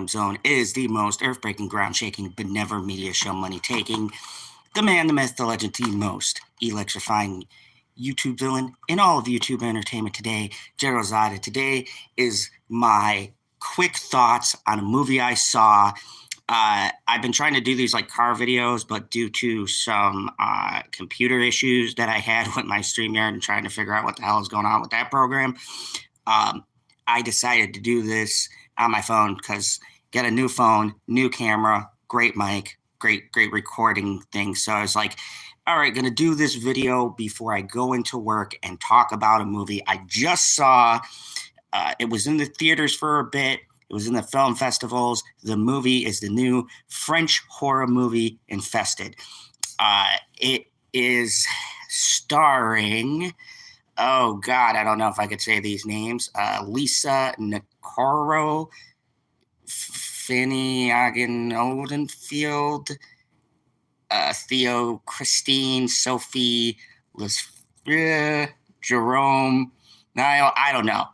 Fandom Zone is the most earth-breaking, ground-shaking, but never media show money-taking, the man, the myth, the legend, the most electrifying YouTube villain in all of YouTube entertainment today, Gerald Zada. Today is my quick thoughts on a movie I saw. I've been trying to do these like car videos, but due to some computer issues that I had with my StreamYard and trying to figure out what the hell is going on with that program, I decided to do this on my phone because get a new phone, new camera, great mic, great recording thing. So I was like, all right, going to do this video before I go into work and talk about a movie I just saw. It was in the theaters for a bit. It was in the film festivals. The movie is the new French horror movie, Infested. It is starring, oh God, I don't know if I could say these names. Lisa Nicaro, Finny Agan Odenfield, Theo Christine, Sophie, Jerome, Niall, I don't know.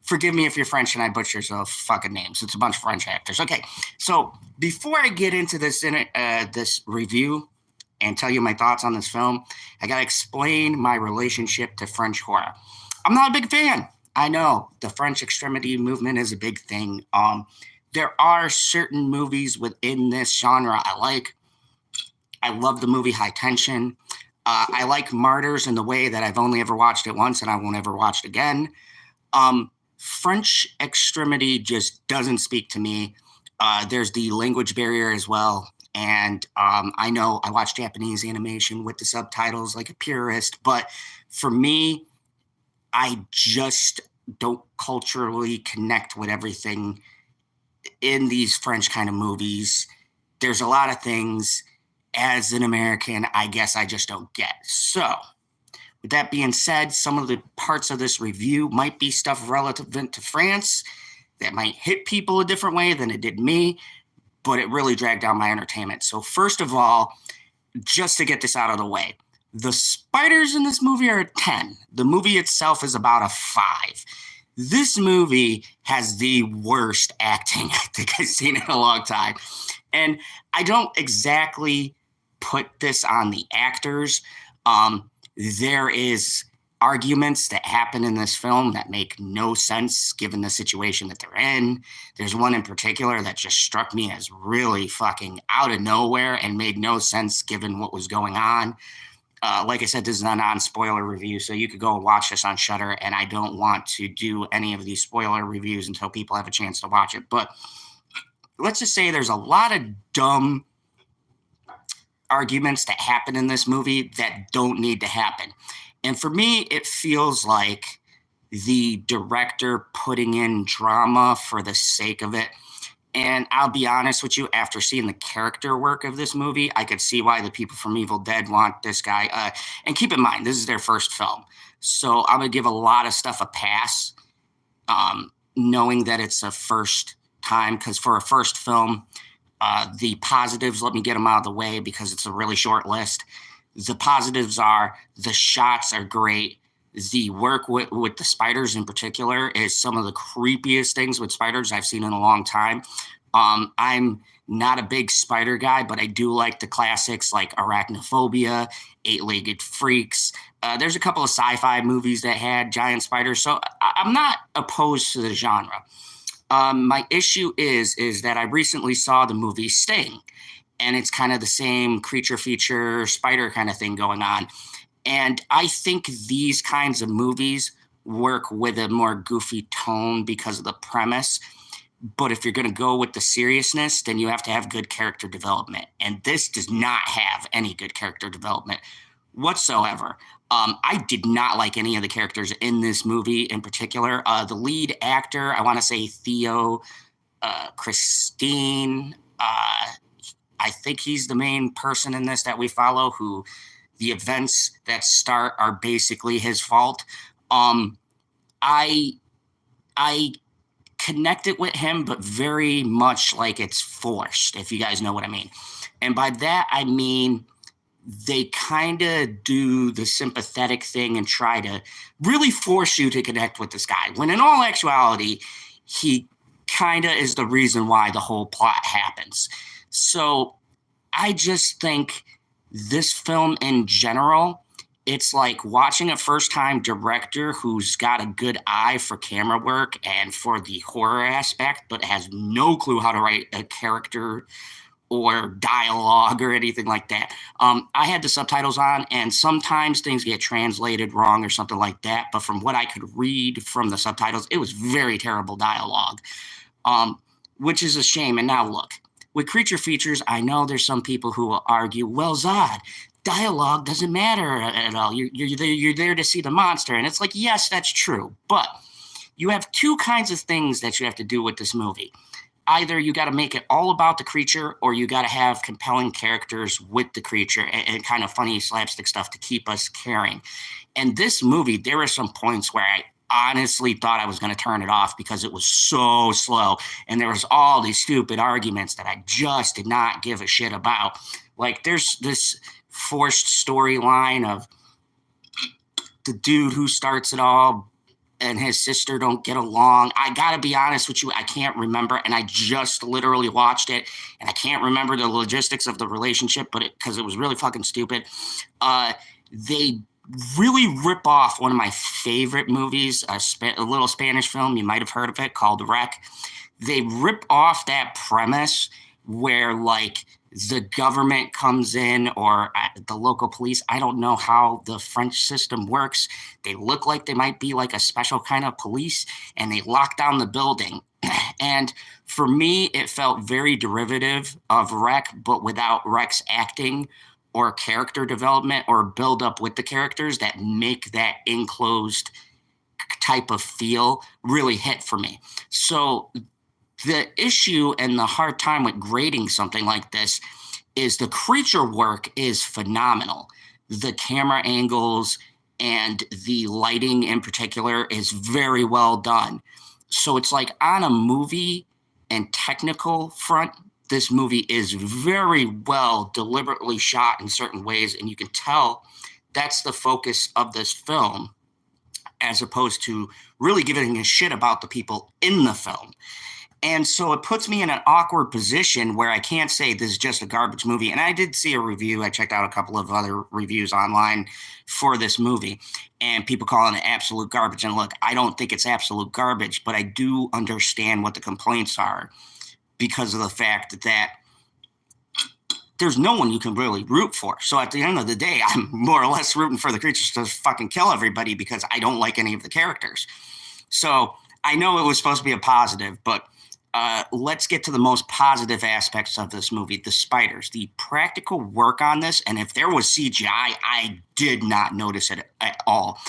Forgive me if you're French and I butcher those fucking names. It's a bunch of French actors. Okay, so before I get into this this review and tell you my thoughts on this film, I got to explain my relationship to French horror. I'm not a big fan. I know the French extremity movement is a big thing. There are certain movies within this genre I like. I love the movie High Tension. I like Martyrs in the way that I've only ever watched it once and I won't ever watch it again. French extremity just doesn't speak to me. There's the language barrier as well. And I know I watch Japanese animation with the subtitles like a purist, but for me, I just don't culturally connect with everything in these French kind of movies. There's a lot of things as an American, I guess I just don't get. So with that being said, some of the parts of this review might be stuff relevant to France that might hit people a different way than it did me, but it really dragged down my entertainment. So first of all, just to get this out of the way, the spiders in this movie are a 10. The movie itself is about a 5. This movie has the worst acting I think I've seen in a long time. And I don't exactly put this on the actors. There is arguments that happen in this film that make no sense given the situation that they're in. There's one in particular that just struck me as really fucking out of nowhere and made no sense given what was going on. Like I said, this is a non-spoiler review, so you could go and watch this on Shudder, and I don't want to do any of these spoiler reviews until people have a chance to watch it. But let's just say there's a lot of dumb arguments that happen in this movie that don't need to happen. And for me, it feels like the director putting in drama for the sake of it. And I'll be honest with you, after seeing the character work of this movie, I could see why the people from Evil Dead want this guy. And keep in mind, this is their first film. So I'm going to give a lot of stuff a pass, knowing that it's a first time, because for a first film, the positives, let me get them out of the way because it's a really short list. The positives are the shots are great. The work with the spiders in particular is some of the creepiest things with spiders I've seen in a long time. I'm not a big spider guy, but I do like the classics like Arachnophobia, Eight-Legged Freaks. There's a couple of sci-fi movies that had giant spiders, so I'm not opposed to the genre. My issue is that I recently saw the movie Sting, and it's kind of the same creature feature spider kind of thing going on. And I think these kinds of movies work with a more goofy tone because of the premise. But if you're going to go with the seriousness, then you have to have good character development. And this does not have any good character development whatsoever. I did not like any of the characters in this movie in particular. The lead actor, I want to say Theo Christine. I think he's the main person in this that we follow, who the events that start are basically his fault. I connected with him, but very much like it's forced, if you guys know what I mean. And by that, I mean they kind of do the sympathetic thing and try to really force you to connect with this guy, when in all actuality, he kind of is the reason why the whole plot happens. So I just think this film in general, it's like watching a first-time director who's got a good eye for camera work and for the horror aspect, but has no clue how to write a character or dialogue or anything like that. I had the subtitles on, and sometimes things get translated wrong or something like that. But from what I could read from the subtitles, it was very terrible dialogue, which is a shame. And now look, with creature features, I know there's some people who will argue, well, Zod, dialogue doesn't matter at all. You're there to see the monster. And it's like, yes, that's true. But you have two kinds of things that you have to do with this movie. Either you got to make it all about the creature, or you got to have compelling characters with the creature and kind of funny slapstick stuff to keep us caring. And this movie, there were some points where I honestly thought I was going to turn it off because it was so slow. And there was all these stupid arguments that I just did not give a shit about. Like there's this forced storyline of the dude who starts it all and his sister don't get along. I gotta be honest with you, I can't remember, and I just literally watched it, and I can't remember the logistics of the relationship, but because it was really fucking stupid. They really rip off one of my favorite movies, a little Spanish film, you might have heard of it, called Wreck. They rip off that premise where, like, the government comes in, or the local police. I don't know how the French system works. They look like they might be like a special kind of police, and they lock down the building. And for me, it felt very derivative of Wreck, but without Wreck's acting or character development or build up with the characters that make that enclosed type of feel really hit for me. So the issue and the hard time with grading something like this is the creature work is phenomenal. The camera angles and the lighting in particular is very well done. So it's like on a movie and technical front, this movie is very well deliberately shot in certain ways, and you can tell that's the focus of this film, as opposed to really giving a shit about the people in the film. And so it puts me in an awkward position where I can't say this is just a garbage movie. And I did see a review. I checked out a couple of other reviews online for this movie, and people calling it absolute garbage. And look, I don't think it's absolute garbage, but I do understand what the complaints are because of the fact that there's no one you can really root for. So at the end of the day, I'm more or less rooting for the creatures to fucking kill everybody because I don't like any of the characters. So I know it was supposed to be a positive, but let's get to the most positive aspects of this movie, the spiders, the practical work on this. And if there was CGI, I did not notice it at all.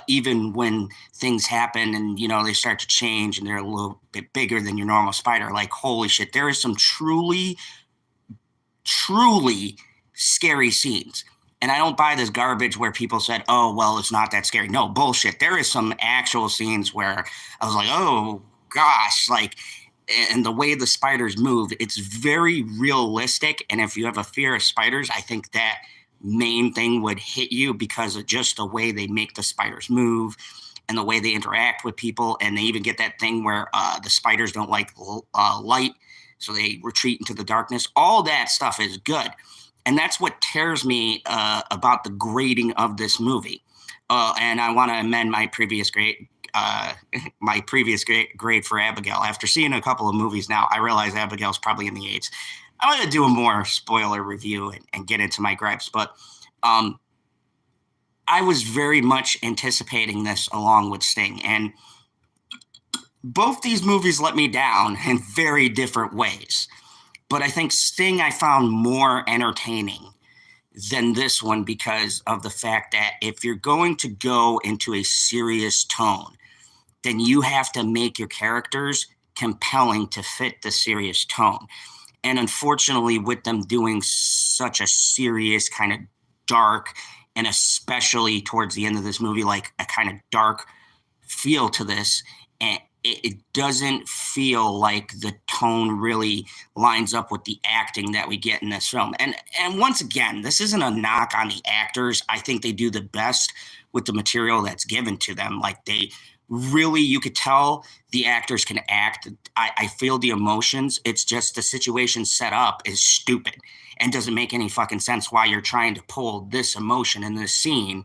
Even when things happen and, you know, they start to change and they're a little bit bigger than your normal spider, like, holy shit, there is some truly scary scenes. And I don't buy this garbage where people said, oh, well, it's not that scary. No, bullshit. There is some actual scenes where I was like, oh, gosh, like, and the way the spiders move, it's very realistic. And if you have a fear of spiders, I think that main thing would hit you because of just the way they make the spiders move and the way they interact with people. And they even get that thing where the spiders don't like light, so they retreat into the darkness. All that stuff is good. And that's what tears me about the grading of this movie. And I want to amend my previous grade. Grade for Abigail. After seeing a couple of movies now, I realize Abigail's probably in the 8s. I'm going to do a more spoiler review and get into my gripes, but I was very much anticipating this along with Sting, and both these movies let me down in very different ways. But I think Sting I found more entertaining than this one because of the fact that if you're going to go into a serious tone, then you have to make your characters compelling to fit the serious tone. And unfortunately, with them doing such a serious kind of dark, and especially towards the end of this movie, like a kind of dark feel to this, and it doesn't feel like the tone really lines up with the acting that we get in this film. And once again, this isn't a knock on the actors. I think they do the best with the material that's given to them. Like, they really, you could tell the actors can act. I feel the emotions. It's just the situation set up is stupid and doesn't make any fucking sense why you're trying to pull this emotion in this scene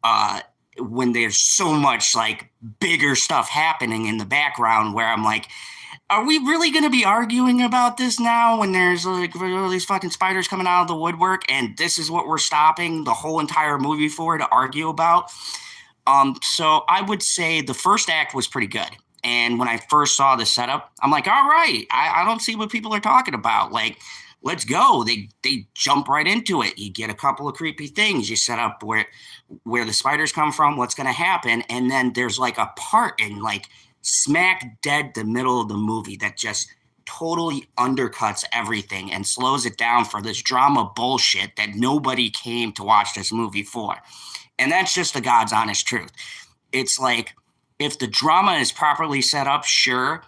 uh, when there's so much like bigger stuff happening in the background where I'm like, are we really going to be arguing about this now when there's like all these fucking spiders coming out of the woodwork and this is what we're stopping the whole entire movie for to argue about? So I would say the first act was pretty good. And when I first saw the setup, I'm like, all right, I don't see what people are talking about. Like, let's go. They jump right into it. You get a couple of creepy things. You set up where the spiders come from, what's going to happen, and then there's like a part in like smack dead the middle of the movie that just totally undercuts everything and slows it down for this drama bullshit that nobody came to watch this movie for. And that's just the God's honest truth. It's like, if the drama is properly set up, sure,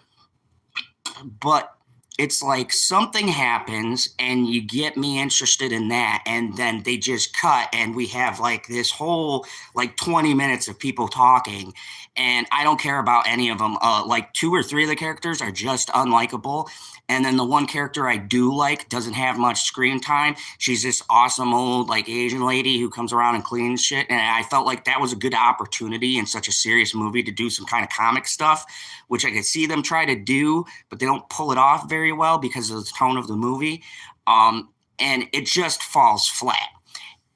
but it's like something happens and you get me interested in that, and then they just cut and we have like this whole like 20 minutes of people talking, and I don't care about any of them. Like 2 or 3 of the characters are just unlikable, and then the one character I do like doesn't have much screen time. She's this awesome old like Asian lady who comes around and cleans shit, and I felt like that was a good opportunity in such a serious movie to do some kind of comic stuff, which I could see them try to do, but they don't pull it off very well because of the tone of the movie. And it just falls flat.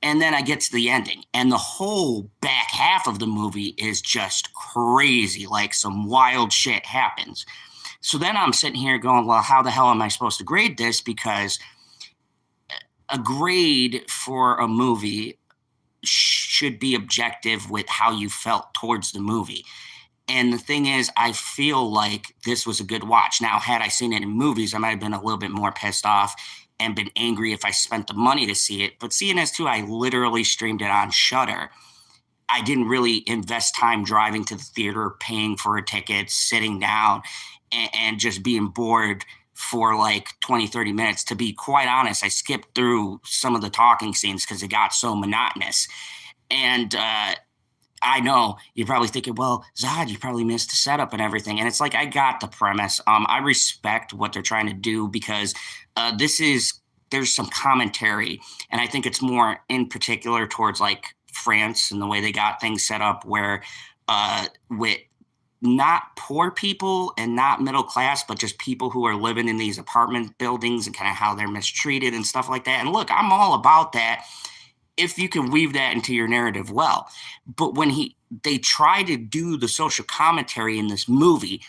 And then I get to the ending, and the whole back half of the movie is just crazy. Like some wild shit happens. So then I'm sitting here going, well, how the hell am I supposed to grade this? Because a grade for a movie should be objective with how you felt towards the movie. And the thing is, I feel like this was a good watch. Now, had I seen it in movies, I might have been a little bit more pissed off and been angry if I spent the money to see it. But seeing as too, I literally streamed it on Shudder. I didn't really invest time driving to the theater, paying for a ticket, sitting down, and just being bored for like 20, 30 minutes. To be quite honest, I skipped through some of the talking scenes because it got so monotonous. And I know you're probably thinking, well, Zod, you probably missed the setup and everything. And it's like, I got the premise. I respect what they're trying to do because there's some commentary. And I think it's more in particular towards like France and the way they got things set up where with not poor people and not middle class, but just people who are living in these apartment buildings and kind of how they're mistreated and stuff like that. And look, I'm all about that if you can weave that into your narrative well. But when they try to do the social commentary in this movie,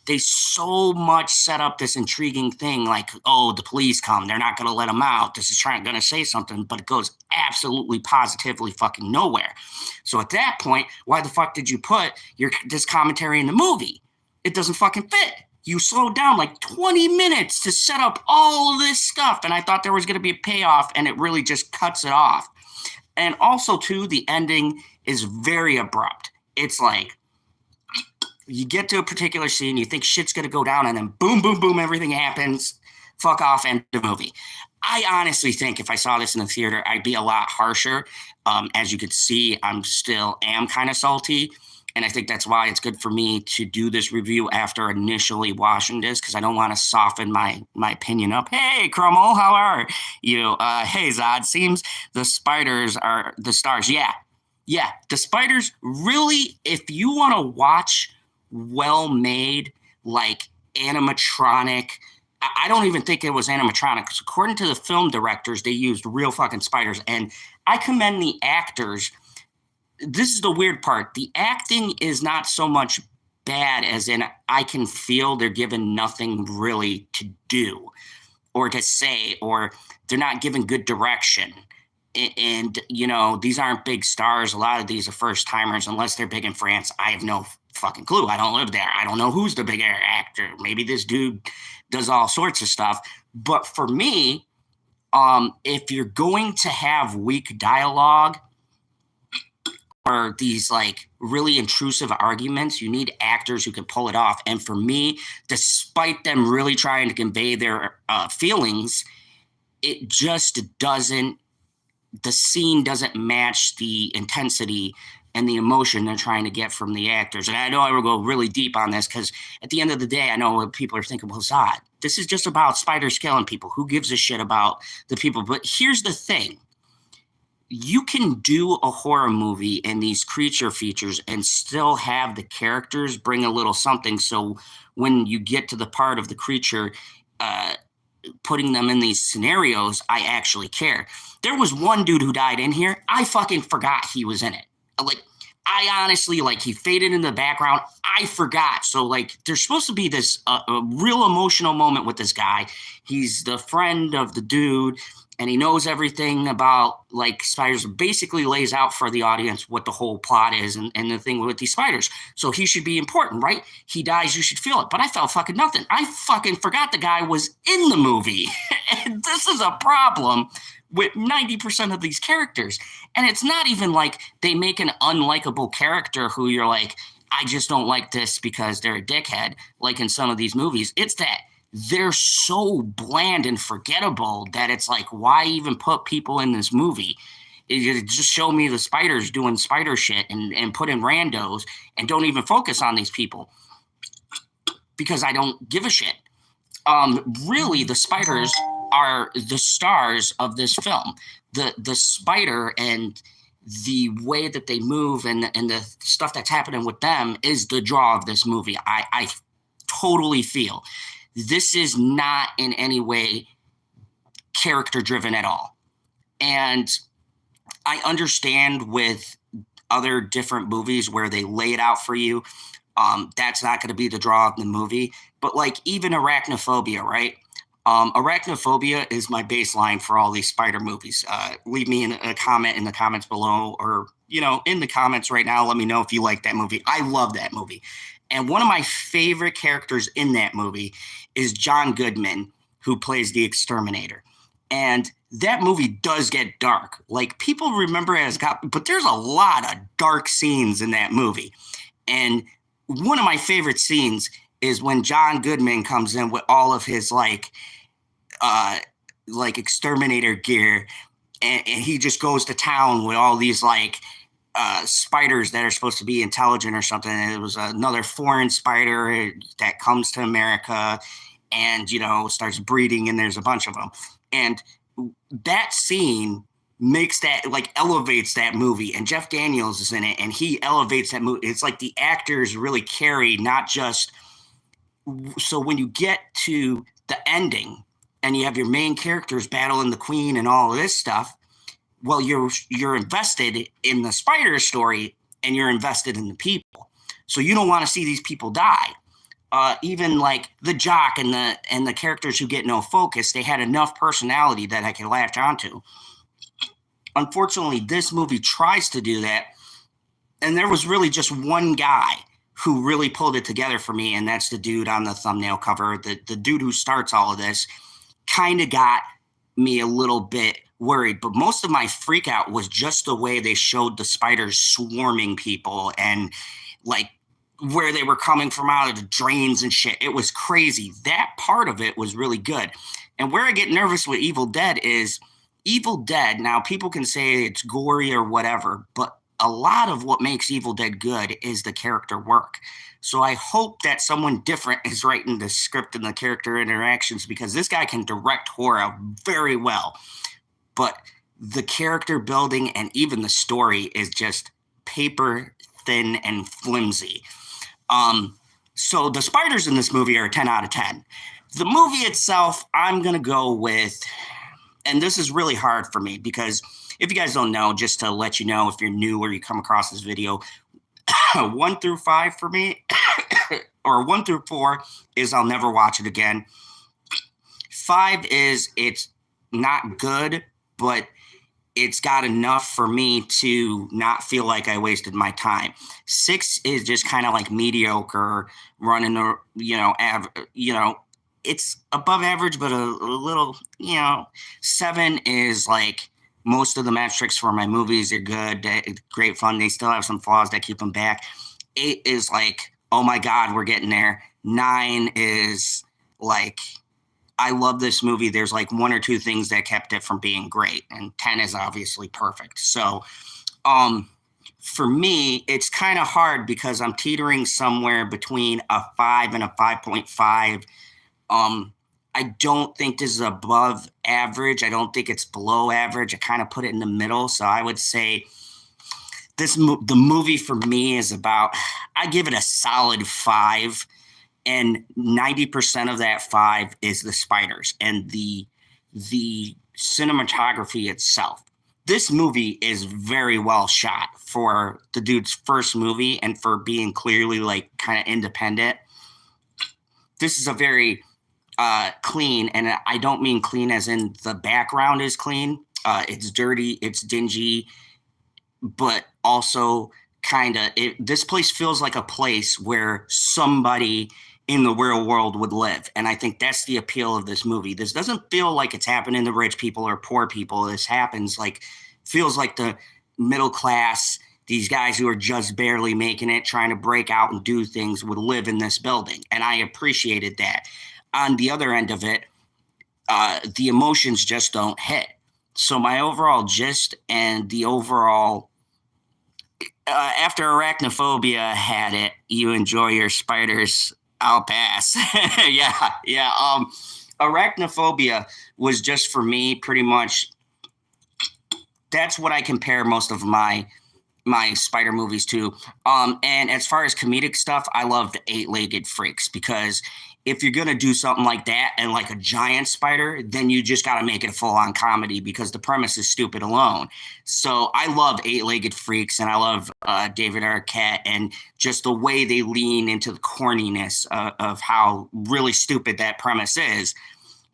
they so much set up this intriguing thing like, oh, the police come, they're not going to let them out, this is going to say something, but it goes absolutely positively fucking nowhere. So at that point, why the fuck did you put this commentary in the movie? It doesn't fucking fit. You slowed down like 20 minutes to set up all of this stuff, and I thought there was going to be a payoff, and it really just cuts it off. And also, too, the ending is very abrupt. It's like you get to a particular scene, you think shit's going to go down, and then boom, boom, boom, everything happens. Fuck off, end the movie. I honestly think if I saw this in the theater, I'd be a lot harsher. As you could see, am kind of salty. And I think that's why it's good for me to do this review after initially watching this, because I don't want to soften my opinion up. Hey, Crummel, how are you? Hey, Zod, seems the spiders are the stars. Yeah, the spiders really, if you want to watch well-made, like animatronic, I don't even think it was animatronic, because according to the film directors, they used real fucking spiders. And I commend the actors. This is the weird part. The acting is not so much bad as in I can feel they're given nothing really to do or to say, or they're not given good direction. And, you know, these aren't big stars. A lot of these are first timers, unless they're big in France. I have no fucking clue. I don't live there. I don't know who's the bigger actor. Maybe this dude does all sorts of stuff. But for me, if you're going to have weak dialogue, or these like really intrusive arguments, you need actors who can pull it off. And for me, despite them really trying to convey their feelings, it just doesn't, the scene doesn't match the intensity and the emotion they're trying to get from the actors. And I know I will go really deep on this because at the end of the day, I know what people are thinking, well, Zod, this is just about spiders killing people. Who gives a shit about the people? But here's the thing. You can do a horror movie and these creature features and still have the characters bring a little something. So when you get to the part of the creature, putting them in these scenarios, I actually care. There was one dude who died in here. I fucking forgot he was in it. Like, I honestly, like, he faded in the background. I forgot. So, like, there's supposed to be this a real emotional moment with this guy. He's the friend of the dude, and he knows everything about, like, spiders. Basically lays out for the audience what the whole plot is and the thing with these spiders. So he should be important, right? He dies, you should feel it. But I felt fucking nothing. I fucking forgot the guy was in the movie. And this is a problem with 90% of these characters. And it's not even like they make an unlikable character who you're like, I just don't like this because they're a dickhead, like in some of these movies. It's that they're so bland and forgettable that it's like, why even put people in this movie? It just show me the spiders doing spider shit and put in randos and don't even focus on these people because I don't give a shit. Really, the spiders are the stars of this film. The spider and the way that they move and the stuff that's happening with them is the draw of this movie. I totally feel this is not in any way character driven at all. And I understand with other different movies where they lay it out for you. That's not going to be the draw of the movie. But like even Arachnophobia, right? Arachnophobia is my baseline for all these spider movies. Leave me a comment in the comments below or, in the comments right now. Let me know if you like that movie. I love that movie. And one of my favorite characters in that movie is John Goodman, who plays the exterminator. And that movie does get dark. Like people remember it as but there's a lot of dark scenes in that movie. And one of my favorite scenes is when John Goodman comes in with all of his like exterminator gear, and he just goes to town with all these like spiders that are supposed to be intelligent or something. And it was another foreign spider that comes to America and starts breeding, and there's a bunch of them. And that scene makes that elevates that movie, and Jeff Daniels is in it and he elevates that movie. It's like the actors really carry, not just so when you get to the ending and you have your main characters battling the queen and all of this stuff, well, you're invested in the spider story and you're invested in the people, so you don't want to see these people die. Even like the jock and the characters who get no focus, they had enough personality that I could latch onto. Unfortunately, this movie tries to do that, and there was really just one guy who really pulled it together for me, and that's the dude on the thumbnail cover. The dude who starts all of this kind of got me a little bit worried, but most of my freak out was just the way they showed the spiders swarming people and like where they were coming from out of the drains and shit. It was crazy. That part of it was really good. And where I get nervous with Evil Dead is Evil Dead. Now, people can say it's gory or whatever, but a lot of what makes Evil Dead good is the character work. So I hope that someone different is writing the script and the character interactions, because this guy can direct horror very well. But the character building and even the story is just paper thin and flimsy. So the spiders in this movie are a 10 out of 10. The movie itself, I'm going to go with, and this is really hard for me because if you guys don't know, just to let you know, if you're new or you come across this video, 1 through 5 for me, or 1 through 4 is I'll never watch it again. 5 is it's not good, but it's got enough for me to not feel like I wasted my time. 6 is just kind of like mediocre, running it's above average, but a little, 7 is like most of the metrics for my movies are good, great fun. They still have some flaws that keep them back. 8 is like, oh my God, we're getting there. 9 is like, I love this movie. There's like 1 or 2 things that kept it from being great. And 10 is obviously perfect. So for me, it's kind of hard because I'm teetering somewhere between a 5 and a 5.5. I don't think this is above average. I don't think it's below average. I kind of put it in the middle. So I would say the movie for me is about, I give it a solid 5, and 90% of that 5 is the spiders and the cinematography itself. This movie is very well shot for the dude's first movie and for being clearly like kind of independent. This is a very clean, and I don't mean clean as in the background is clean. It's dirty, it's dingy, but also kind of this place feels like a place where somebody in the real world would live. And I think that's the appeal of this movie. This doesn't feel like it's happening to rich people or poor people. This feels like the middle class, these guys who are just barely making it, trying to break out and do things, would live in this building. And I appreciated that. On the other end of it, the emotions just don't hit. So my overall gist and the overall, after Arachnophobia had it, you enjoy your spiders, I'll pass. Yeah. Arachnophobia was just for me pretty much. That's what I compare most of my spider movies to. And as far as comedic stuff, I loved Eight-Legged Freaks, because if you're going to do something like that and like a giant spider, then you just got to make it a full-on comedy, because the premise is stupid alone. So I love Eight-Legged Freaks, and I love David Arquette, and just the way they lean into the corniness of how really stupid that premise is.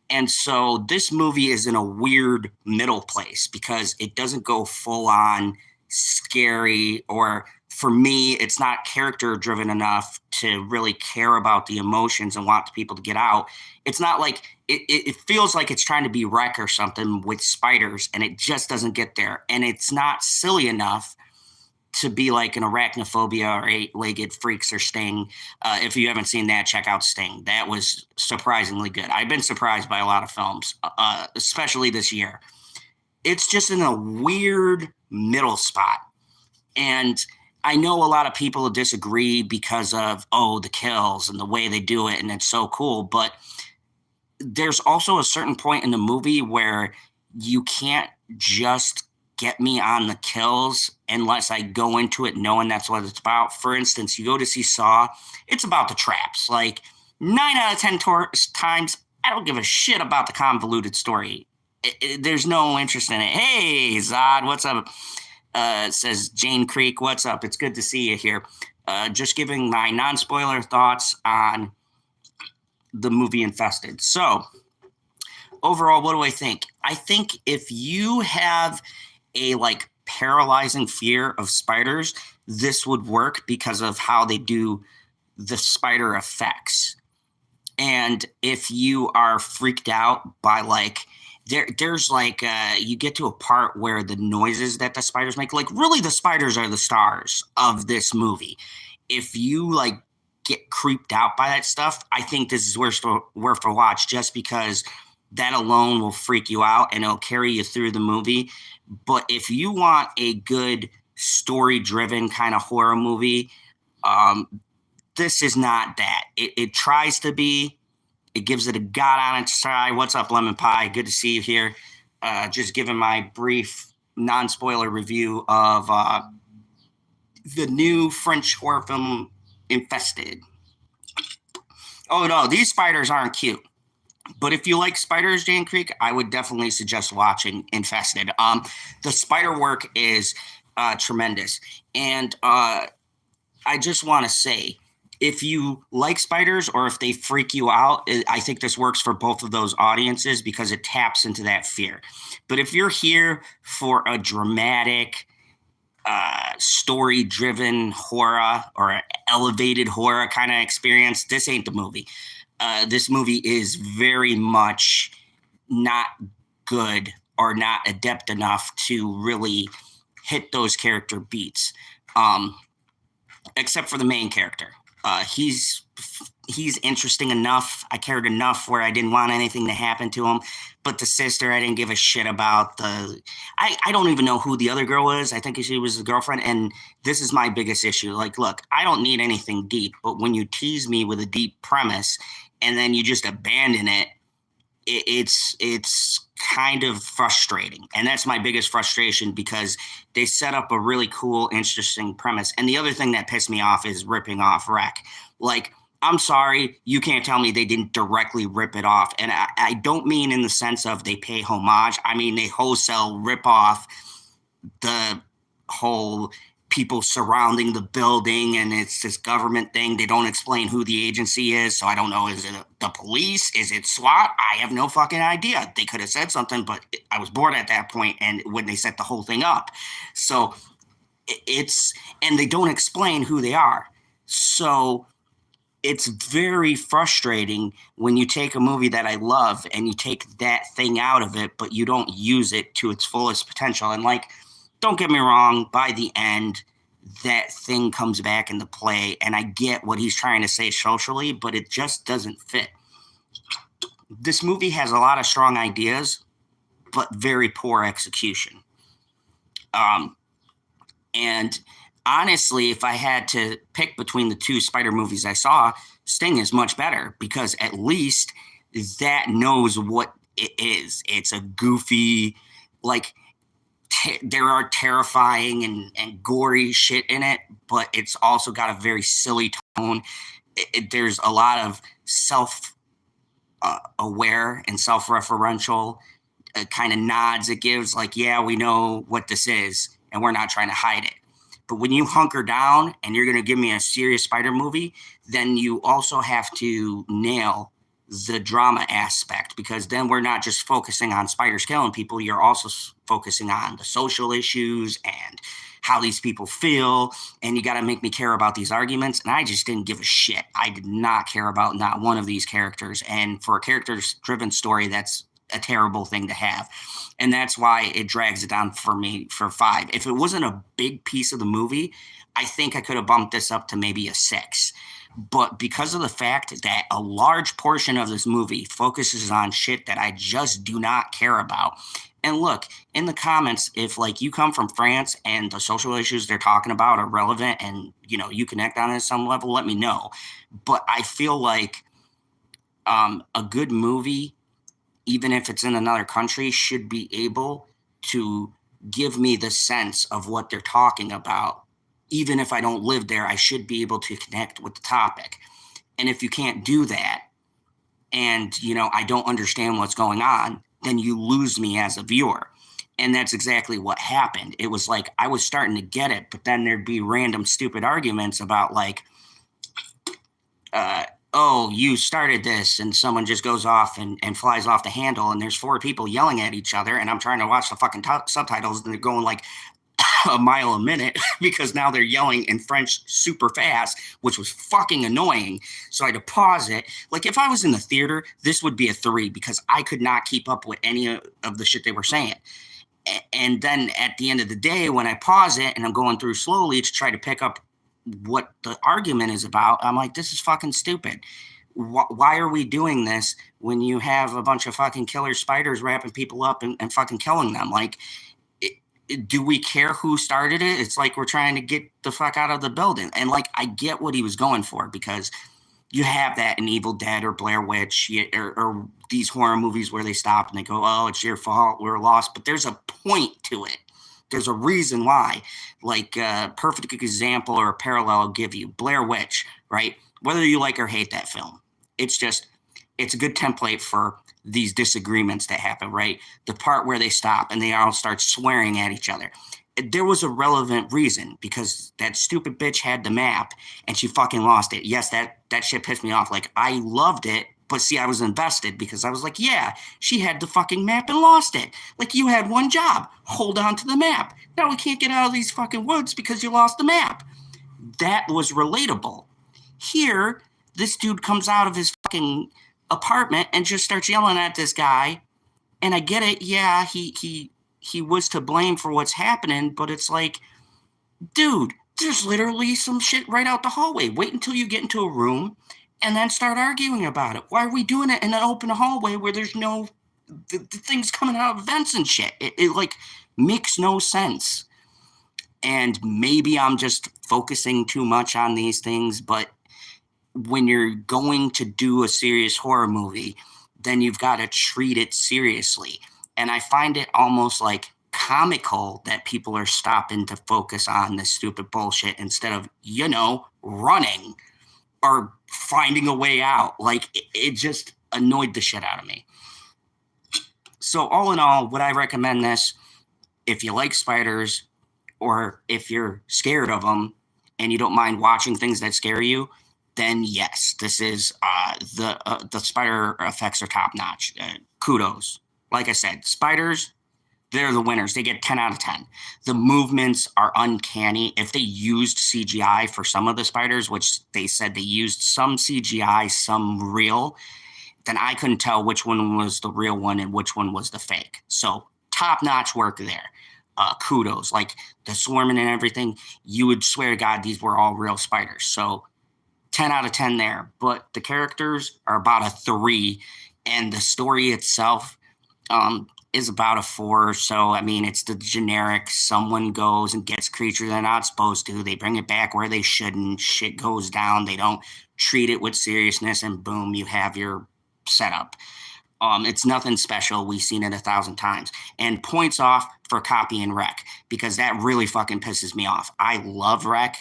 And so this movie is in a weird middle place, because it doesn't go full-on scary, or for me, it's not character driven enough to really care about the emotions and want people to get out. It's not like it feels like it's trying to be Wreck or something with spiders, and it just doesn't get there. And it's not silly enough to be like an Arachnophobia or Eight-Legged Freaks or Sting. If you haven't seen that, check out Sting. That was surprisingly good. I've been surprised by a lot of films, especially this year. It's just in a weird middle spot. And I know a lot of people disagree because of, the kills and the way they do it, and it's so cool. But there's also a certain point in the movie where you can't just get me on the kills unless I go into it knowing that's what it's about. For instance, you go to see Saw, it's about the traps. Like 9 out of 10 times, I don't give a shit about the convoluted story. There's no interest in it. Hey, Zod, what's up? Says Jane Creek, what's up? It's good to see you here. Just giving my non-spoiler thoughts on the movie Infested. So, overall, what do I think? I think if you have a paralyzing fear of spiders, this would work because of how they do the spider effects. And if you are freaked out by there's you get to a part where the noises that the spiders make, really the spiders are the stars of this movie. If you get creeped out by that stuff, I think this is worth a watch, just because that alone will freak you out and it'll carry you through the movie. But if you want a good story-driven kind of horror movie, this is not that. It tries to be. It gives it a God on its side. What's up, Lemon Pie? Good to see you here. Just giving my brief non-spoiler review of the new French horror film Infested. Oh no, these spiders aren't cute. But if you like spiders, Jane Creek, I would definitely suggest watching Infested. The spider work is tremendous. And I just want to say, if you like spiders or if they freak you out, I think this works for both of those audiences because it taps into that fear. But if you're here for a dramatic, story-driven horror or elevated horror kind of experience, this ain't the movie. This movie is very much not good or not adept enough to really hit those character beats, except for the main character. He's he's interesting enough. I cared enough where I didn't want anything to happen to him. But the sister, I didn't give a shit about. I don't even know who the other girl is. I think she was the girlfriend. And this is my biggest issue. Like, look, I don't need anything deep, but when you tease me with a deep premise and then you just abandon it, it's kind of frustrating. And that's my biggest frustration, because they set up a really cool, interesting premise. And the other thing that pissed me off is ripping off Wreck. Like, I'm sorry, you can't tell me they didn't directly rip it off. And I don't mean in the sense of they pay homage. I mean, they wholesale rip off the whole people surrounding the building, and it's this government thing. They don't explain who the agency is, so I don't know. Is it the police? Is it SWAT? I have no fucking idea. They could have said something, but I was bored at that point, and when they set the whole thing up. So and they don't explain who they are. So it's very frustrating when you take a movie that I love and you take that thing out of it, but you don't use it to its fullest potential. And like, don't get me wrong, by the end, that thing comes back into play, and I get what he's trying to say socially, but it just doesn't fit. This movie has a lot of strong ideas, but very poor execution. And honestly, if I had to pick between the two Spider movies I saw, Sting is much better, because at least that knows what it is. It's a goofy, like, there are terrifying and gory shit in it, but it's also got a very silly tone. There's a lot of self-aware and self-referential kind of nods it gives, like, yeah, we know what this is, and we're not trying to hide it. But when you hunker down and you're going to give me a serious Spider movie, then you also have to nail the drama aspect, because then we're not just focusing on spiders killing people, you're also focusing on the social issues and how these people feel, and you got to make me care about these arguments. And I just didn't give a shit. I did not care about not one of these characters, and for a character-driven story, that's a terrible thing to have. And that's why it drags it down for me for 5. If it wasn't a big piece of the movie, I think I could have bumped this up to maybe a 6. But because of the fact that a large portion of this movie focuses on shit that I just do not care about. And look, in the comments, if like you come from France and the social issues they're talking about are relevant and, you know, you connect on it at some level, let me know. But I feel like a good movie, even if it's in another country, should be able to give me the sense of what they're talking about. Even if I don't live there, I should be able to connect with the topic. And if you can't do that, and, you know, I don't understand what's going on, then you lose me as a viewer. And that's exactly what happened. It was like I was starting to get it, but then there'd be random stupid arguments about like, oh, you started this, and someone just goes off and flies off the handle, and there's 4 people yelling at each other, and I'm trying to watch the fucking subtitles, and they're going like a mile a minute because now they're yelling in French super fast, which was fucking annoying. So I had to pause it. Like, if I was in the theater, this would be a 3, because I could not keep up with any of the shit they were saying. And then at the end of the day, when I pause it and I'm going through slowly to try to pick up what the argument is about, I'm like, this is fucking stupid. Why are we doing this when you have a bunch of fucking killer spiders wrapping people up and fucking killing them? Like, do we care who started it? It's like we're trying to get the fuck out of the building. And like, I get what he was going for, because you have that in Evil Dead or Blair Witch or these horror movies where they stop and they go, oh, it's your fault, we're lost. But there's a point to it. There's a reason why. Like, a perfect example or a parallel I'll give you, Blair Witch, right? Whether you like or hate that film, it's a good template for these disagreements that happen, right? The part where they stop and they all start swearing at each other. There was a relevant reason, because that stupid bitch had the map and she fucking lost it. Yes, that shit pissed me off. Like, I loved it, but see, I was invested because I was like, yeah, she had the fucking map and lost it. Like, you had one job, hold on to the map. Now we can't get out of these fucking woods because you lost the map. That was relatable. Here, this dude comes out of his fucking apartment and just starts yelling at this guy. And I get it. Yeah, he was to blame for what's happening, but it's like, dude, there's literally some shit right out the hallway. Wait until you get into a room and then start arguing about it. Why are we doing it in an open hallway where there's no the things coming out of vents and shit? It like makes no sense. And maybe I'm just focusing too much on these things, but when you're going to do a serious horror movie, then you've got to treat it seriously. And I find it almost like comical that people are stopping to focus on this stupid bullshit instead of, running or finding a way out. Like, it just annoyed the shit out of me. So, all in all, would I recommend this? If you like spiders, or if you're scared of them and you don't mind watching things that scare you, then yes, this is the spider effects are top notch. Kudos. Like I said, spiders, they're the winners. They get 10 out of 10. The movements are uncanny. If they used CGI for some of the spiders, which they said they used some CGI, some real, then I couldn't tell which one was the real one and which one was the fake. So top notch work there. Kudos. Like the swarming and everything, you would swear to God these were all real spiders. So 10 out of 10 there. But the characters are about a 3, and the story itself is about a 4. So, I mean, it's the generic someone goes and gets creatures they're not supposed to. They bring it back where they shouldn't. Shit goes down. They don't treat it with seriousness, and boom, you have your setup. It's nothing special. We've seen it 1,000 times. And points off for copy and Rec, because that really fucking pisses me off. I love Rec.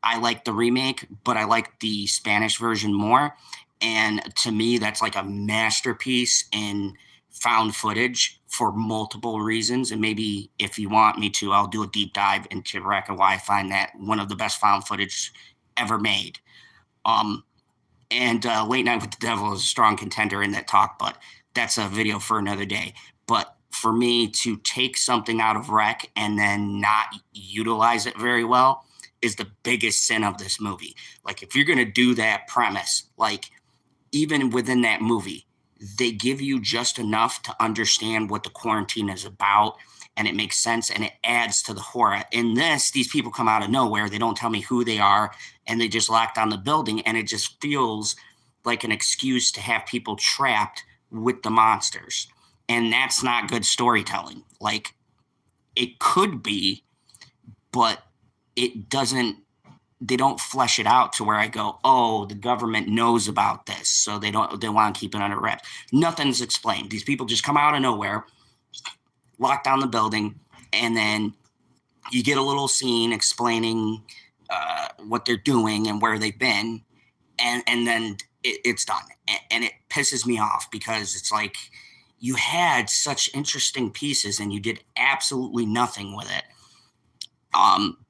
I like the remake, but I like the Spanish version more. And to me, that's like a masterpiece in found footage for multiple reasons. And maybe if you want me to, I'll do a deep dive into Rec and why I find that one of the best found footage ever made. And Late Night with the Devil is a strong contender in that talk, but that's a video for another day. But for me to take something out of Rec and then not utilize it very well is the biggest sin of this movie. Like, if you're going to do that premise, like, even within that movie, they give you just enough to understand what the quarantine is about, and it makes sense, and it adds to the horror. In this, these people come out of nowhere. They don't tell me who they are, and they just lock down the building, and it just feels like an excuse to have people trapped with the monsters. And that's not good storytelling. Like, it could be, but it doesn't, they don't flesh it out to where I go, oh, the government knows about this, so they want to keep it under wraps. Nothing's explained. These people just come out of nowhere, lock down the building, and then you get a little scene explaining what they're doing and where they've been, and then it's done. And it pisses me off, because it's like, you had such interesting pieces and you did absolutely nothing with it.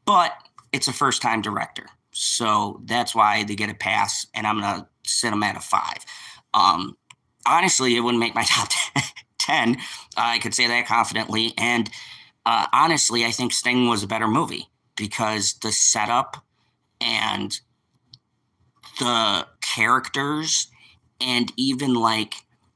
But it's a first-time director, so that's why they get a pass, and I'm going to sit them at a 5. Honestly, it wouldn't make my top 10. I could say that confidently. And honestly, I think Sting was a better movie, because the setup and the characters, and even like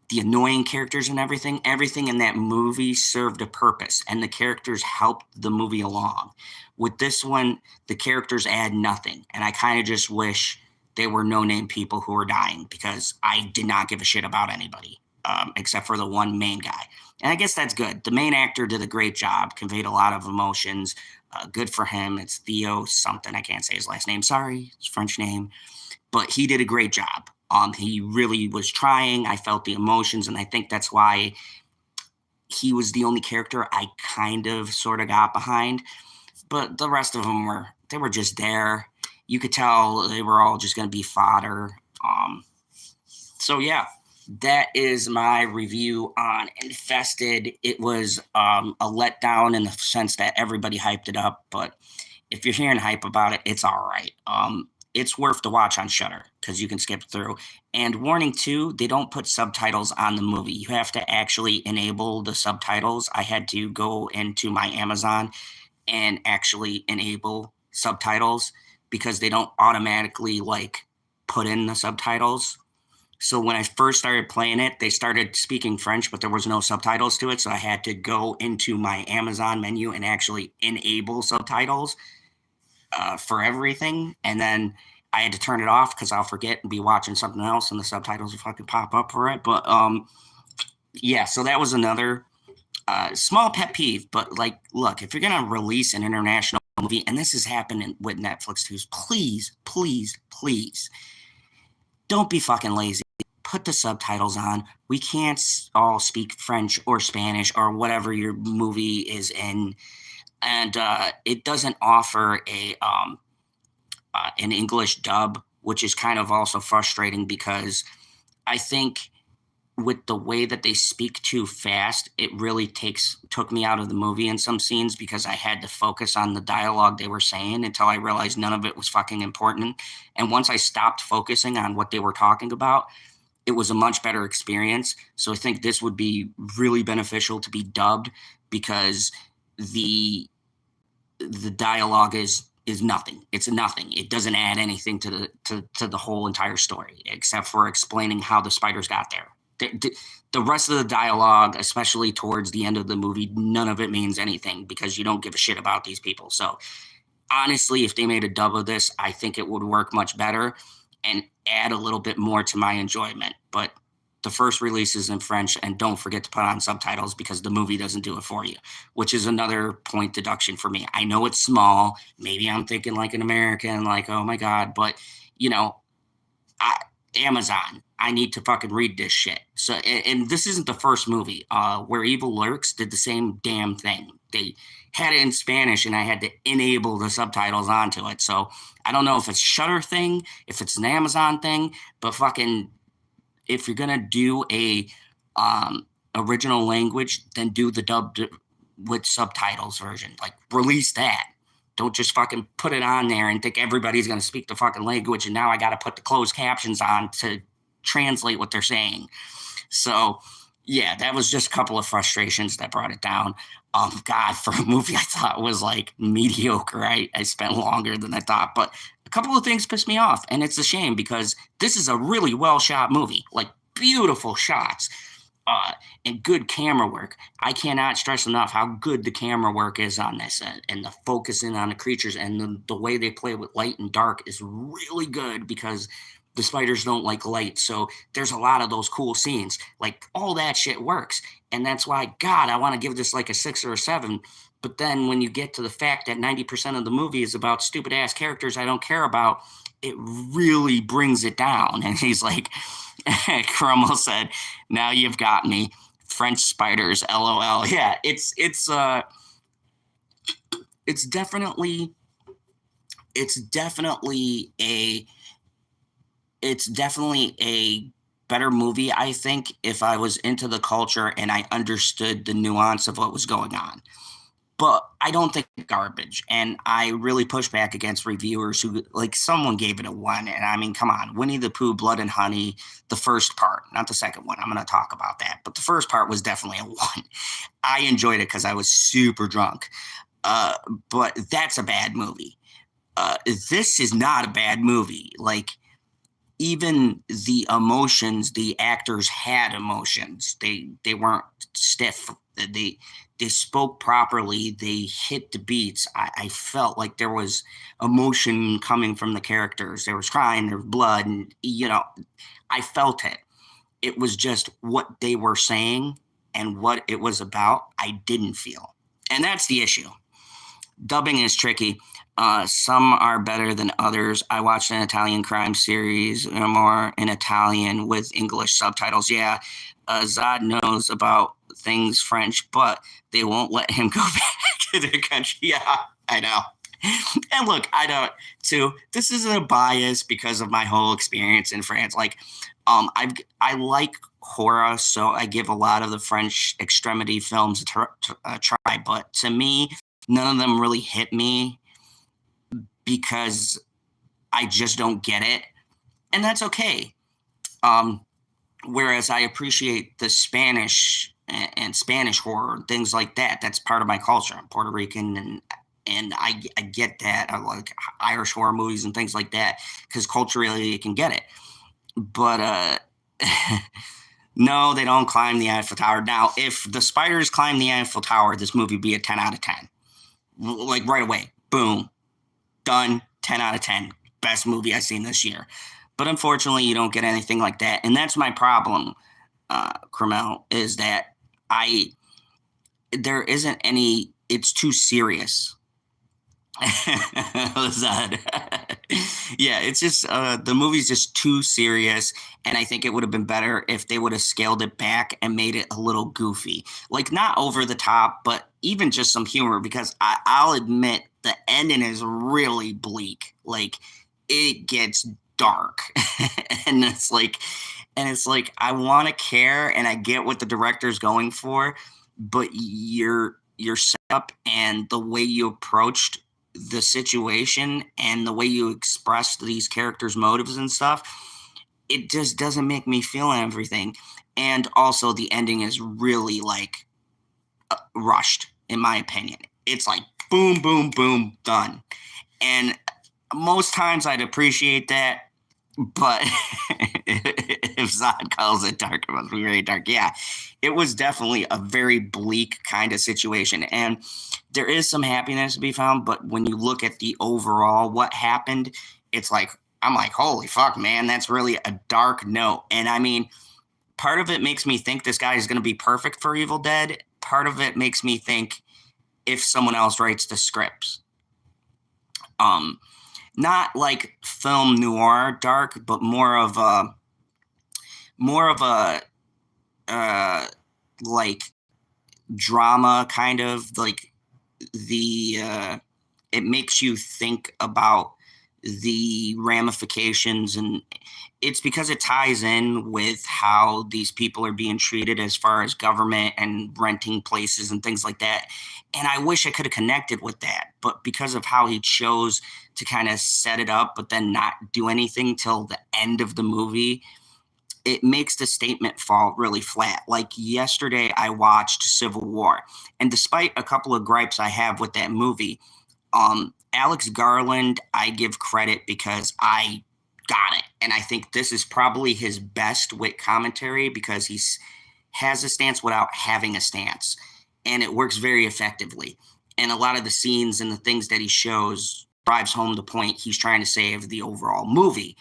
the annoying characters and everything in that movie served a purpose, and the characters helped the movie along. With this one, the characters add nothing, and I kind of just wish they were no-name people who were dying, because I did not give a shit about anybody, except for the one main guy. And I guess that's good. The main actor did a great job, conveyed a lot of emotions. Good for him. It's Theo something. I can't say his last name. Sorry, it's a French name. But he did a great job. He really was trying. I felt the emotions, and I think that's why he was the only character I kind of sort of got behind. But the rest of them were just there. You could tell they were all just going to be fodder. So yeah, that is my review on Infested. It was a letdown in the sense that everybody hyped it up, but if you're hearing hype about it, it's all right. It's worth to watch on Shudder, because you can skip through. And warning too, they don't put subtitles on the movie. You have to actually enable the subtitles. I had to go into my Amazon and actually enable subtitles, because they don't automatically like put in the subtitles. So when I first started playing it, they started speaking French, but there was no subtitles to it. So I had to go into my Amazon menu and actually enable subtitles for everything. And then I had to turn it off because I'll forget and be watching something else and the subtitles will fucking pop up for it. But yeah, so that was another small pet peeve. But like, look, if you're gonna release an international movie, and this is happening with Netflix too, please, please, please, don't be fucking lazy. Put the subtitles on. We can't all speak French or Spanish or whatever your movie is in, and it doesn't offer an English dub, which is kind of also frustrating because I think with the way that they speak too fast, it really took me out of the movie in some scenes because I had to focus on the dialogue they were saying until I realized none of it was fucking important. And once I stopped focusing on what they were talking about, it was a much better experience. So I think this would be really beneficial to be dubbed because the the dialogue is nothing. It's nothing. It doesn't add anything to the whole entire story except for explaining how the spiders got there. The rest of the dialogue, especially towards the end of the movie, none of it means anything because you don't give a shit about these people. So honestly, if they made a dub of this, I think it would work much better and add a little bit more to my enjoyment. But the first release is in French, and don't forget to put on subtitles because the movie doesn't do it for you, which is another point deduction for me. I know it's small. Maybe I'm thinking like an American, like, oh my God, but you know, Amazon, I need to fucking read this shit. So, and this isn't the first movie. Where Evil Lurks did the same damn thing. They had it in Spanish, and I had to enable the subtitles onto it. So I don't know if it's Shutter thing, if it's an Amazon thing, but fucking, if you're gonna do a original language, then do the dubbed with subtitles version. Like release that. Don't just fucking put it on there and think everybody's gonna speak the fucking language, and now I gotta put the closed captions on to translate what they're saying. So yeah, that was just a couple of frustrations that brought it down. God, for a movie I thought was like mediocre, I spent longer than I thought, but a couple of things pissed me off, and it's a shame because this is a really well shot movie, like beautiful shots, uh, and good camera work. I cannot stress enough how good the camera work is on this, and the focusing on the creatures and the way they play with light and dark is really good because the spiders don't like light. So there's a lot of those cool scenes. Like all that shit works. And that's why, God, I want to give this like a 6 or a 7. But then when you get to the fact that 90% of the movie is about stupid ass characters I don't care about, it really brings it down. And he's like, Crummel said, now you've got me. French spiders, LOL. Yeah, it's definitely it's definitely a it's definitely a better movie, I think, if I was into the culture and I understood the nuance of what was going on. But I don't think it's garbage. And I really push back against reviewers who, like, someone gave it a 1. And I mean, come on, Winnie the Pooh, Blood and Honey, the first part, not the second one. I'm going to talk about that. But the first part was definitely a 1. I enjoyed it because I was super drunk. But that's a bad movie. This is not a bad movie. Like, even the emotions, the actors had emotions. They weren't stiff. They spoke properly. They hit the beats. I felt like there was emotion coming from the characters. There was crying, there was blood, and I felt it. It was just what they were saying and what it was about, I didn't feel. And that's the issue. Dubbing is tricky. Some are better than others. I watched an Italian crime series, more in Italian with English subtitles. Yeah, Zod knows about things French, but they won't let him go back to their country. Yeah, I know. And look, I don't too. This isn't a bias because of my whole experience in France. Like, I like horror, so I give a lot of the French extremity films a try. But to me, none of them really hit me because I just don't get it, and that's okay. Whereas I appreciate the Spanish and Spanish horror, things like that. That's part of my culture. I'm Puerto Rican, and I get that. I like Irish horror movies and things like that because culturally you can get it. But no, they don't climb the Eiffel Tower. Now, if the spiders climb the Eiffel Tower, this movie would be a 10 out of 10. Like right away, boom, done, 10 out of 10. best movie I've seen this year. But unfortunately, you don't get anything like that. And that's my problem, Carmel, is that there isn't any, it's too serious. Was that? Yeah, it's just the movie's just too serious, and I think it would have been better if they would have scaled it back and made it a little goofy, like not over the top, but even just some humor. Because I'll admit the ending is really bleak. Like it gets dark, and it's like I want to care, and I get what the director's going for, but your setup and the way you approached the situation and the way you expressed these characters' motives and stuff, it just doesn't make me feel everything. And also, the ending is really like rushed, in my opinion. It's like boom, boom, boom, done. And most times I'd appreciate that, but if Zod calls it dark, it must be very dark. Yeah, it was definitely a very bleak kind of situation. And there is some happiness to be found, but when you look at the overall what happened, it's like, I'm like, holy fuck, man, that's really a dark note. And I mean, part of it makes me think this guy is going to be perfect for Evil Dead. Part of it makes me think if someone else writes the scripts. Not like film noir dark, but more of a like drama kind of, like the it makes you think about the ramifications, and it's because it ties in with how these people are being treated as far as government and renting places and things like that. And I wish I could have connected with that, but because of how he chose to kind of set it up but then not do anything till the end of the movie, it makes the statement fall really flat. Like yesterday I watched Civil War, and despite a couple of gripes I have with that movie, Alex Garland, I give credit because I got it. And I think this is probably his best wit commentary because he has a stance without having a stance. And it works very effectively. And a lot of the scenes and the things that he shows drives home the point he's trying to say of the overall movie.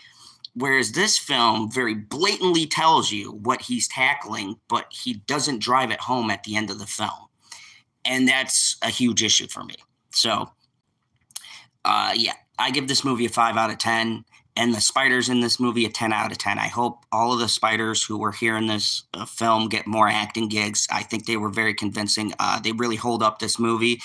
Whereas this film very blatantly tells you what he's tackling, but he doesn't drive it home at the end of the film. And that's a huge issue for me. So, yeah, I give this movie a 5 out of 10, and the spiders in this movie a 10 out of 10. I hope all of the spiders who were here in this film get more acting gigs. I think they were very convincing. They really hold up this movie.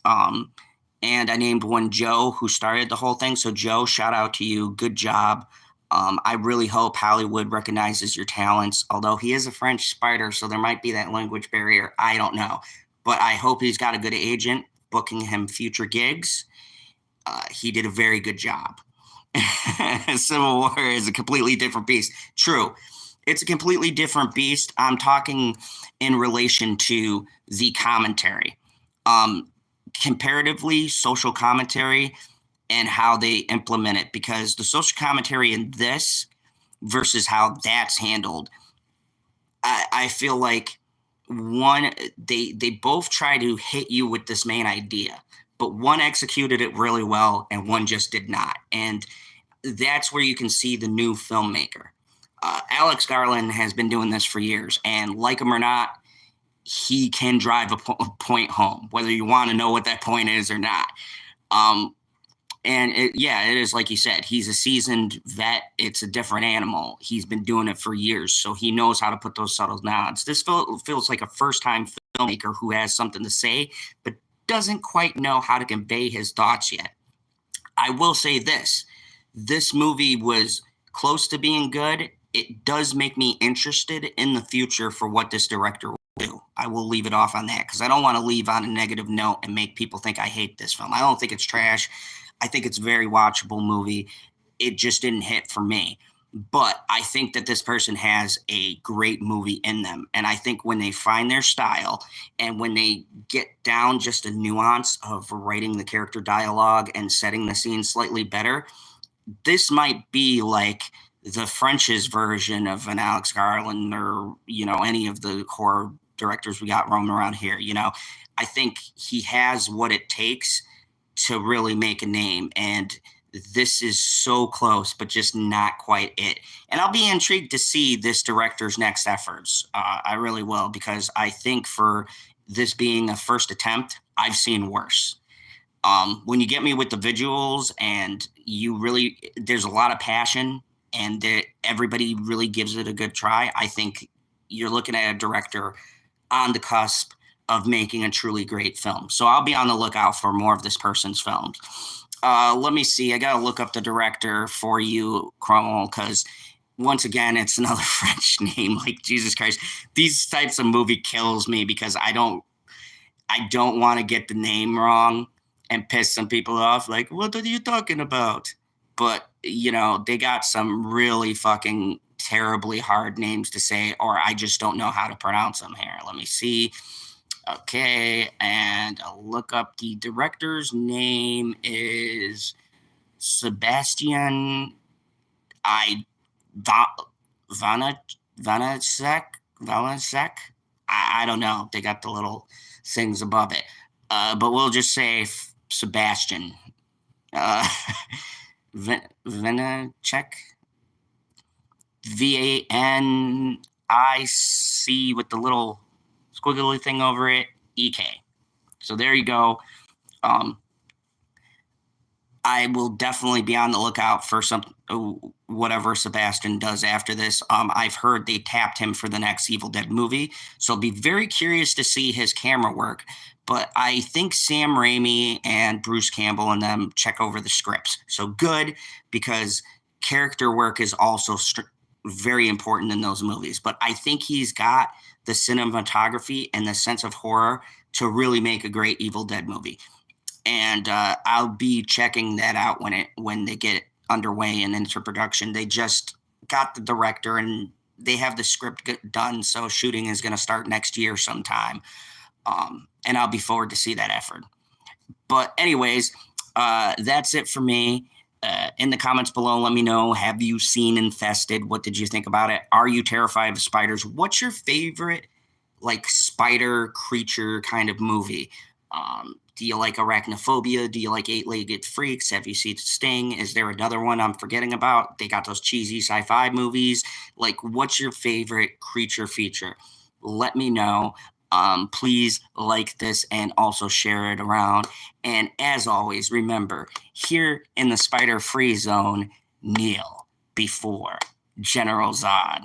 And I named one Joe, who started the whole thing. So, Joe, shout out to you. Good job. I really hope Hollywood recognizes your talents, although he is a French spider, so there might be that language barrier. I don't know. But I hope he's got a good agent booking him future gigs. He did a very good job. Civil War is a completely different beast. True. It's a completely different beast. I'm talking in relation to the commentary. Comparatively, social commentary and how they implement it, because the social commentary in this versus how that's handled, I feel like they both try to hit you with this main idea, but one executed it really well and one just did not. And that's where you can see the new filmmaker. Alex Garland has been doing this for years, and like him or not, he can drive a point home, whether you want to know what that point is or not. And it is like you said, he's a seasoned vet. It's a different animal. He's been doing it for years, so he knows how to put those subtle nods. This feels like a first-time filmmaker who has something to say, but doesn't quite know how to convey his thoughts yet. I will say this. This movie was close to being good. It does make me interested in the future for what this director will do. I will leave it off on that because I don't want to leave on a negative note and make people think I hate this film. I don't think it's trash. I think it's a very watchable movie. It just didn't hit for me. But I think that this person has a great movie in them. And I think when they find their style and when they get down just a nuance of writing the character dialogue and setting the scene slightly better, this might be like the French's version of an Alex Garland or, any of the horror directors we got roaming around here. I think he has what it takes to really make a name. And this is so close, but just not quite it. And I'll be intrigued to see this director's next efforts. I really will, because I think for this being a first attempt, I've seen worse. When you get me with the visuals and there's a lot of passion and everybody really gives it a good try, I think you're looking at a director on the cusp of making a truly great film. So I'll be on the lookout for more of this person's films. Let me see. I gotta look up the director for you, Cromwell, because once again, it's another French name. Like, Jesus Christ, these types of movie kills me because I don't want to get the name wrong and piss some people off. Like, what are you talking about? But they got some really fucking terribly hard names to say, or I just don't know how to pronounce them here. Let me see. Okay, and I'll look up the director's name is Sebastian I Vana Vanacek. Vanacek. I don't know. They got the little things above it, but we'll just say Sebastian uh, Vanacek. VANIC with the little squiggly thing over it, EK. So there you go. I will definitely be on the lookout for whatever Sebastian does after this. I've heard they tapped him for the next Evil Dead movie, so I'll be very curious to see his camera work. But I think Sam Raimi and Bruce Campbell and them check over the scripts. So good, because character work is also very important in those movies. But I think he's got the cinematography and the sense of horror to really make a great Evil Dead movie. And I'll be checking that out when they get underway and into production. They just got the director and they have the script done, so shooting is going to start next year sometime. And I'll be forward to see that effort. But anyways, that's it for me. In the comments below, let me know, have you seen Infested? What did you think about it? Are you terrified of spiders? What's your favorite spider creature kind of movie? Do you like Arachnophobia? Do you like Eight-Legged Freaks? Have you seen Sting? Is there another one I'm forgetting about? They got those cheesy sci-fi movies. What's your favorite creature feature? Let me know. Please like this and also share it around. And as always, remember, here in the spider-free zone, kneel before General Zod.